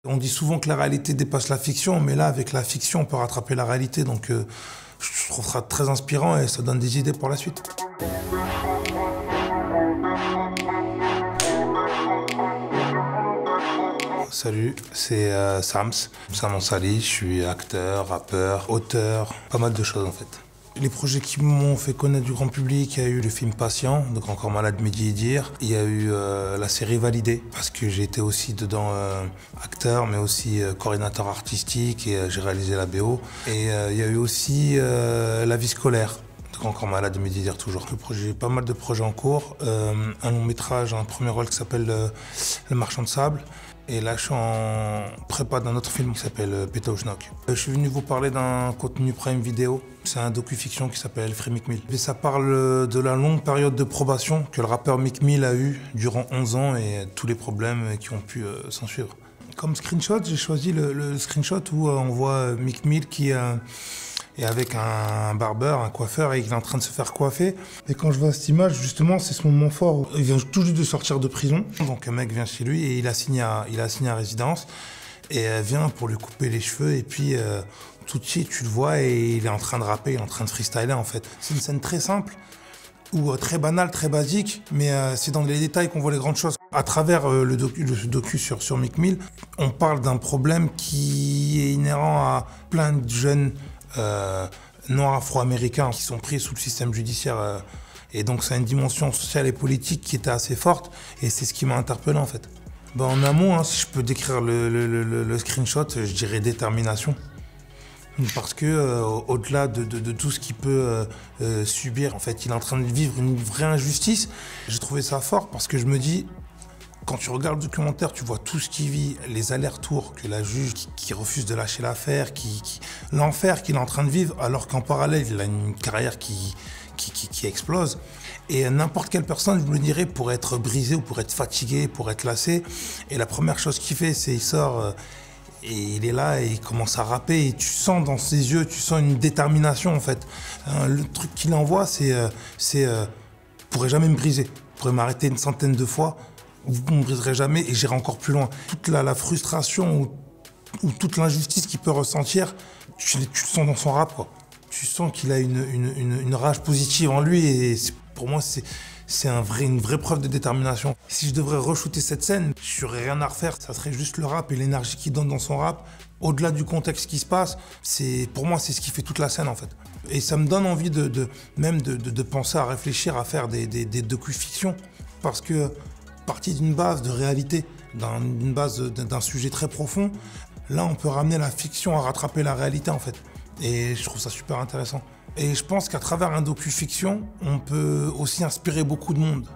On dit souvent que la réalité dépasse la fiction, mais là, avec la fiction, on peut rattraper la réalité. Donc, je trouve ça très inspirant et ça donne des idées pour la suite. Salut, c'est Sams Ansali, je suis acteur, rappeur, auteur, pas mal de choses en fait. Les projets qui m'ont fait connaître du grand public, il y a eu le film Patient, donc Encore malade, Mehdi et Dir. Il y a eu la série Validé, parce que j'ai été aussi dedans acteur, mais aussi coordinateur artistique et j'ai réalisé la BO. Et il y a eu aussi La vie scolaire. Encore malade, Mehdi et Dir toujours. J'ai pas mal de projets en cours. Un long métrage, un premier rôle qui s'appelle Le marchand de sable. Et là, je suis en prépa d'un autre film qui s'appelle Péta au Schnock. Je suis venu vous parler d'un contenu Prime Video. C'est un docu-fiction qui s'appelle Free Meek Mill. Et ça parle de la longue période de probation que le rappeur Meek Mill a eu durant 11 ans et tous les problèmes qui ont pu s'en suivre. Comme screenshot, j'ai choisi le screenshot où on voit Meek Mill qui est avec un barbeur, un coiffeur, et il est en train de se faire coiffer. Et quand je vois cette image, justement, c'est ce moment fort. Il vient tout juste de sortir de prison. Donc un mec vient chez lui et il a signé à résidence. Et elle vient pour lui couper les cheveux. Et puis, tout de suite, tu le vois et il est en train de rapper, il est en train de freestyler, en fait. C'est une scène très simple, ou très banale, très basique, mais c'est dans les détails qu'on voit les grandes choses. À travers le docu sur Meek Mill, on parle d'un problème qui est inhérent à plein de jeunes noirs afro-américains qui sont pris sous le système judiciaire. Et donc ça a une dimension sociale et politique qui était assez forte, et c'est ce qui m'a interpellé en fait. En amont, si je peux décrire le screenshot, je dirais détermination. Parce que au-delà de tout ce qu'il peut subir, en fait, il est en train de vivre une vraie injustice. J'ai trouvé ça fort parce que je me dis, quand tu regardes le documentaire, tu vois tout ce qu'il vit, les allers-retours que la juge qui refuse de lâcher l'affaire, l'enfer qu'il est en train de vivre, alors qu'en parallèle, il a une carrière qui explose. Et n'importe quelle personne, je me dirais, pourrait être brisée ou pourrait être fatiguée, pourrait être lassée. Et la première chose qu'il fait, c'est qu'il sort et il est là et il commence à rapper. Et tu sens dans ses yeux, tu sens une détermination en fait. Le truc qu'il envoie, c'est pourrait jamais me briser. Vous pourrez m'arrêter une centaine de fois. Vous ne me briserez jamais et j'irai encore plus loin. Toute la frustration ou toute l'injustice qu'il peut ressentir, tu le sens dans son rap, quoi. Tu sens qu'il a une rage positive en lui et pour moi, c'est une vraie preuve de détermination. Si je devrais re-shooter cette scène, je n'aurais rien à refaire. Ça serait juste le rap et l'énergie qu'il donne dans son rap. Au-delà du contexte qui se passe, pour moi, c'est ce qui fait toute la scène, en fait. Et ça me donne envie de penser à réfléchir à faire des docu-fictions parce que partie d'une base de réalité, d'une base d'un sujet très profond, là on peut ramener la fiction à rattraper la réalité en fait. Et je trouve ça super intéressant. Et je pense qu'à travers un docu-fiction, on peut aussi inspirer beaucoup de monde.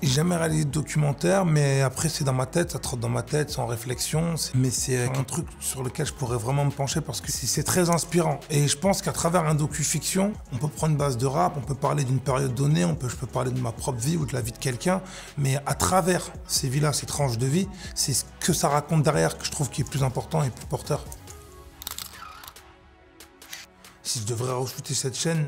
J'ai jamais réalisé de documentaire, mais après c'est dans ma tête, ça trotte dans ma tête, sans réflexion. Mais c'est un truc sur lequel je pourrais vraiment me pencher parce que c'est très inspirant. Et je pense qu'à travers un docu-fiction, on peut prendre une base de rap, on peut parler d'une période donnée, je peux parler de ma propre vie ou de la vie de quelqu'un, mais à travers ces vies-là, ces tranches de vie, c'est ce que ça raconte derrière que je trouve qui est plus important et plus porteur. Si je devrais re-shooter cette scène,